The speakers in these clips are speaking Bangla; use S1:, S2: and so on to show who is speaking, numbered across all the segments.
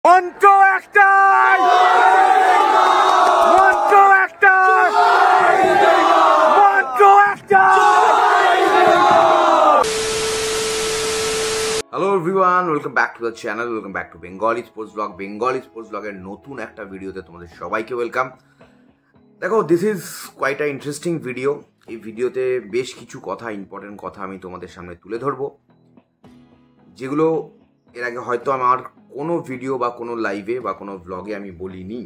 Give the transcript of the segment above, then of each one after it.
S1: Monto actor! Monto actor! Monto actor! Hello everyone, welcome back to the channel, welcome back to Bengali Sports Vlog. Bengali Sports Vlog এর নতুন একটা ভিডিওতে তোমাদের সবাইকে ওয়েলকাম। দেখো, this is quite a interesting video. এই ভিডিওতে বেশ কিছু কথা, ইম্পর্টেন্ট কথা আমি তোমাদের সামনে তুলে ধরবো, যেগুলো এর আগে হয়তো আমার কোনো ভিডিও বা কোনো লাইভে বা কোনো ব্লগে আমি বলিনি।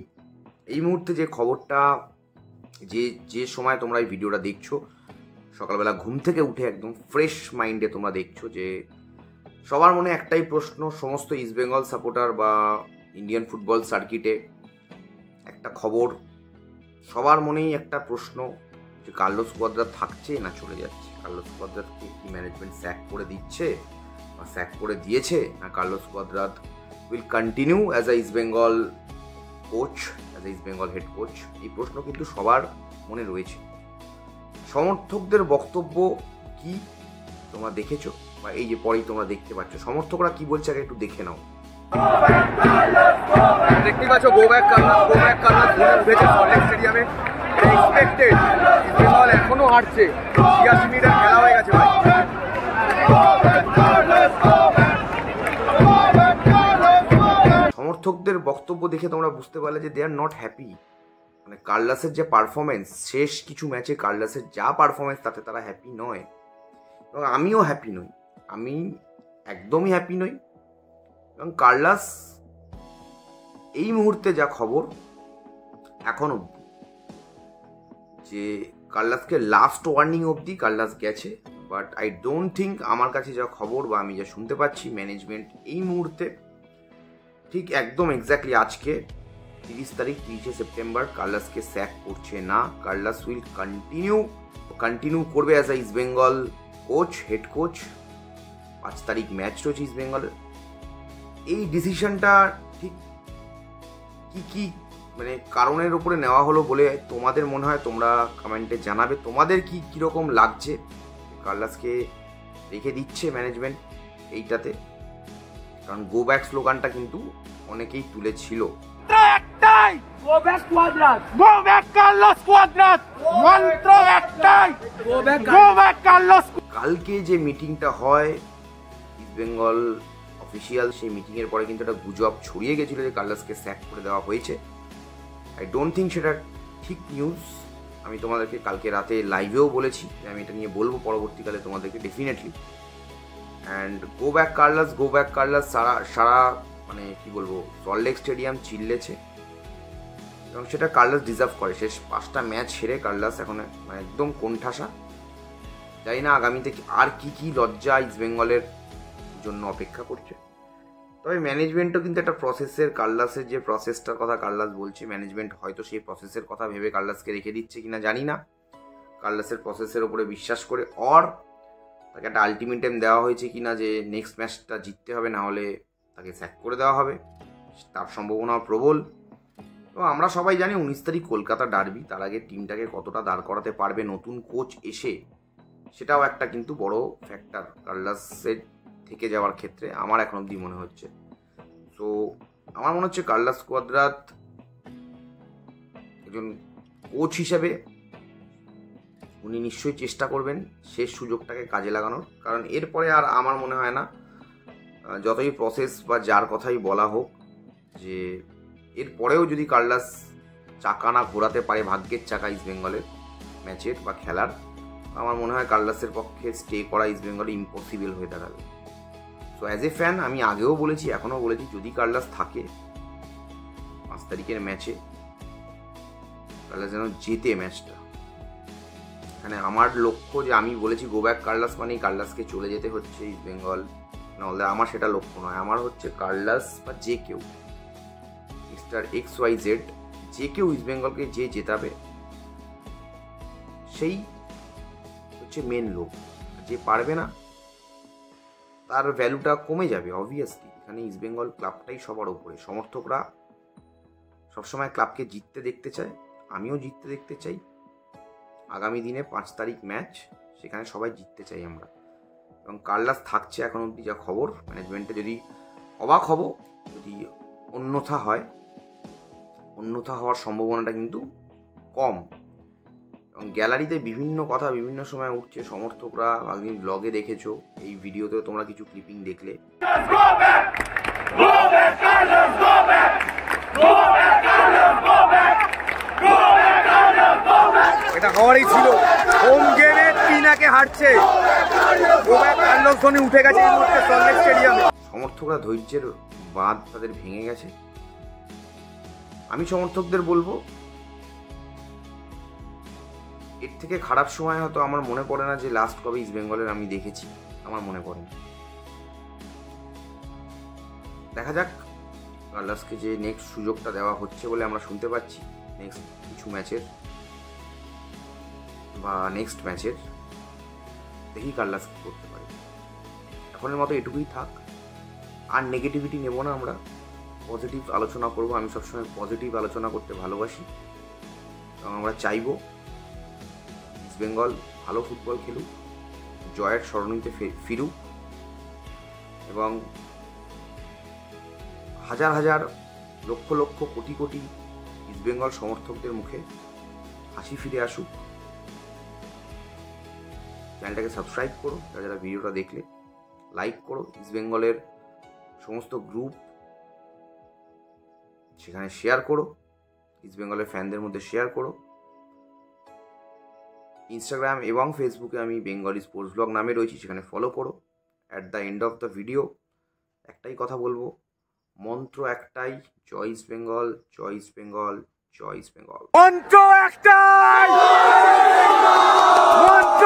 S1: এই মুহূর্তে যে খবরটা, যে সময় তোমরা এই ভিডিওটা দেখছো, সকালবেলা ঘুম থেকে উঠে একদম ফ্রেশ মাইন্ডে তোমরা দেখছো, যে সবার মনে একটাই প্রশ্ন, সমস্ত ইস্ট বেঙ্গল সাপোর্টার বা ইন্ডিয়ান ফুটবল সার্কিটে একটা খবর, সবার মনেই একটা প্রশ্ন, যে কার্লোস কোয়াদ্রাত থাকছে না চলে যাচ্ছে। কার্লোস কোয়াদ্রাতকে কি ম্যানেজমেন্ট স্যাক করে দিচ্ছে বা স্যাক করে দিয়েছে, না Carlos Cuadrat will continue as a East Bengal coach, as a East Bengal head coach? এই প্রশ্ন কিন্তু সবার মনে রয়েছে। সমর্থকদের বক্তব্য কি তোমরা দেখেছো, বা এই যে পরেই তোমরা দেখতে পাচ্ছ সমর্থকরা কি বলছে, আগে একটু দেখে নাও। দেখতে পাচ্ছ গো ব্যাক কার্লোস উঠেছে সল্টলেক স্টেডিয়ামে। এক্সপেক্টেড, ইস্ট বেঙ্গল এখনো হারছে, 86 মিনিটের খেলা হয়ে গেছে ভাই। সমর্থকদের বক্তব্য দেখে তোমরা বুঝতে পারলে যে দে আর নট হ্যাপি। মানে কার্লাসের যে পারফরমেন্স, শেষ কিছু ম্যাচে কার্লাসের যা পারফরমেন্স, তাতে তারা হ্যাপি নয়, এবং আমিও হ্যাপি নই। আমি একদমই হ্যাপি নই। এবং কার্লাস এই মুহূর্তে যা খবর এখন অবধি, যে কার্লাসকে লাস্ট ওয়ার্নিং অবধি কার্লাস গেছে, বাট আই ডোন্ট থিঙ্ক, আমার কাছে যা খবর বা আমি যা শুনতে পাচ্ছি, ম্যানেজমেন্ট এই মুহূর্তে ঠিক একদম এক্স্যাক্টলি আজকে 30 সেপ্টেম্বর কার্লাসকে স্যাক করছে না। কার্লাস উইল কন্টিনিউ করবে as a east Bengal coach, head coach. 5 তারিখ ম্যাচ রয়েছে ইস্ট বেঙ্গলের। এই ডিসিশনটা ঠিক কি মানে কারণের উপরে নেওয়া হলো বলে তোমাদের মনে হয়, তোমরা কমেন্টে জানাবে তোমাদের কীরকম লাগছে। কার্লাসকে রেখে দিচ্ছে ম্যানেজমেন্ট এইটাতে, কারণ গো ব্যাক স্লোগানটা কিন্তু অনেকেই তুলেছিল। একটাই, go back Cuadrat, go back Carlos Cuadrat, মন্ত্র একটাই, গো ব্যাক কার্লোস। কালকে যে মিটিংটা হয় ইস্ট বেঙ্গল অফিসিয়াল, সেই মিটিং এর পরে কিন্তু একটা গুজব ছড়িয়ে গেছিল যে কার্লোসকে স্যাক করে দেওয়া হয়েছে। আই ডোন্ট থিঙ্ক সেটা ঠিক নিউজ। আমি তোমাদেরকে কালকে রাতে লাইভেও বলেছি যে আমি এটা নিয়ে বলবো পরবর্তীকালে তোমাদেরকে ডেফিনেটলি। অ্যান্ড গো ব্যাক কার্লাস সারা মানে কি বলবো, সল্টলেক স্টেডিয়াম চিল্লেছে, এবং সেটা কার্লাস ডিজার্ভ করে। শেষ 5টা ম্যাচ হেরে কার্লাস এখন মানে একদম কোণঠাসা। জানি না আগামীতে আর কি লজ্জা ইস্ট বেঙ্গলের জন্য অপেক্ষা করছে। তবে ম্যানেজমেন্টও কিন্তু একটা প্রসেসের, কার্লাসের যে প্রসেসটার কথা কার্লাস বলছে, ম্যানেজমেন্ট হয়তো সেই প্রসেসের কথা ভেবে কার্লাসকে রেখে দিচ্ছে কিনা জানি না। কার্লাসের প্রসেসের ওপরে বিশ্বাস করে, তাকে একটা আলটিমেটাম দেওয়া হয়েছে কিনা যে নেক্সট ম্যাচটা জিততে হবে, না হলে তাকে স্যাক করে দেওয়া হবে, তার সম্ভাবনা প্রবল। তো আমরা সবাই জানি 19 তারিখ কলকাতা ডার্বি, তার আগে টিমটাকে কতটা দাঁড় করাতে পারবে নতুন কোচ এসে, সেটাও একটা কিন্তু বড় ফ্যাক্টর কার্লাসের থেকে যাওয়ার ক্ষেত্রে আমার এখন অবধি মনে হচ্ছে। সো আমার মনে হচ্ছে কার্লোস কোয়াদ্রাত একজন কোচ হিসেবে উনি নিশ্চয়ই চেষ্টা করবেন শেষ সুযোগটাকে কাজে লাগানোর, কারণ এরপরে আর আমার মনে হয় না, যতই প্রসেস বা যার কথাই বলা হোক, যে এরপরেও যদি কার্লাস চাকা না ঘোরাতে পারে, ভাগ্যের চাকা ইস্ট বেঙ্গলের ম্যাচের বা খেলার, আমার মনে হয় কার্লাসের পক্ষে স্টে করা ইস্ট বেঙ্গলে ইম্পসিবল হয়ে দাঁড়াবে। সো অ্যাজ এ ফ্যান আমি আগেও বলেছি, এখনও বলেছি, যদি কার্লাস থাকে 5 তারিখের ম্যাচে, কার্লাস যেন জেতে ম্যাচটা। এখানে আমার লক্ষ্য, যে আমি বলেছি গো ব্যাক কার্লাস মানেই কার্লাসকে চলে যেতে হচ্ছে ইস্ট বেঙ্গল, নাহলে আমার সেটা লক্ষ্য নয়। আমার হচ্ছে কার্লাস বা যে কেউ, মিস্টার XYZ, যে কেউ ইস্ট বেঙ্গলকে যে জেতাবে সেই হচ্ছে মেন লোক। যে পারবে না তার ভ্যালুটা কমে যাবে অবভিয়াসলি। এখানে ইস্ট বেঙ্গল ক্লাবটাই সবার উপরে। সমর্থকরা সবসময় ক্লাবকে জিততে দেখতে চায়, আমিও জিততে দেখতে চাই। আগামী দিনে 5 তারিখ ম্যাচ, সেখানে সবাই জিততে চাই আমরা। এবং কার্লাস থাকছে এখন অবধি যা খবর, ম্যানেজমেন্টে যদি অবাক হব যদি অন্যথা হয়, অন্যথা হওয়ার সম্ভাবনাটা কিন্তু কম। এবং গ্যালারিতে বিভিন্ন কথা বিভিন্ন সময় উঠছে, সমর্থকরা একদিন ব্লগে দেখেছো, এই ভিডিওতেও তোমরা কিছু ক্লিপিং দেখলে। এটা হওয়ারই ছিল, হোম গেমে পিনাকে হারছে, কার্লোস ধোনি উঠে গেছে এই মুহূর্তে সল্টলেক স্টেডিয়ামে। সমর্থকরা ধৈর্যের বাঁধ তাদের ভেঙে গেছে। আমি সমর্থকদের বলবো, এর থেকে খারাপ সময় হয়তো আমার মনে পড়ে না যে লাস্ট কবে ইস্ট বেঙ্গলের আমি দেখেছি, আমার মনে পড়ে না। দেখা যাক কার্লাসকে যে নেক্সট সুযোগটা দেওয়া হচ্ছে বলে আমরা শুনতে পাচ্ছি, নেক্সট কিছু ম্যাচের বা নেক্সট ম্যাচের, দেখি কার্লাস কি করতে পারে। এখনের মতো এটুকুই থাক, আর নেগেটিভিটি নেব না, আমরা পজিটিভ আলোচনা করব। আমি সবসময় পজিটিভ আলোচনা করতে ভালোবাসি এবং আমরা চাইব ইস্ট বেঙ্গল ভালো ফুটবল খেলুক, জয়ের স্মরণীতে ফিরুক এবং হাজার হাজার লক্ষ লক্ষ কোটি কোটি ইস্ট বেঙ্গল সমর্থকদের মুখে হাসি ফিরে আসুক। চ্যানেলটাকে সাবস্ক্রাইব করো, যারা ভিডিওটা দেখলে লাইক করো, ইস্ট বেঙ্গলের সমস্ত গ্রুপ সেখানে শেয়ার করো, ইস্ট বেঙ্গলের ফ্যানদের মধ্যে শেয়ার করো। ইনস্টাগ্রাম এবং ফেসবুকে আমি বেঙ্গলি স্পোর্টস ব্লগ নামে রয়েছি, সেখানে ফলো করো। At the end of the video একটাই কথা বলবো, মন্ত্র একটাই, জয় ইস্ট বেঙ্গল, জয় ইস্ট বেঙ্গল, জয় ইস্ট বেঙ্গল। মন্ত্র একটাই, মন্ত্র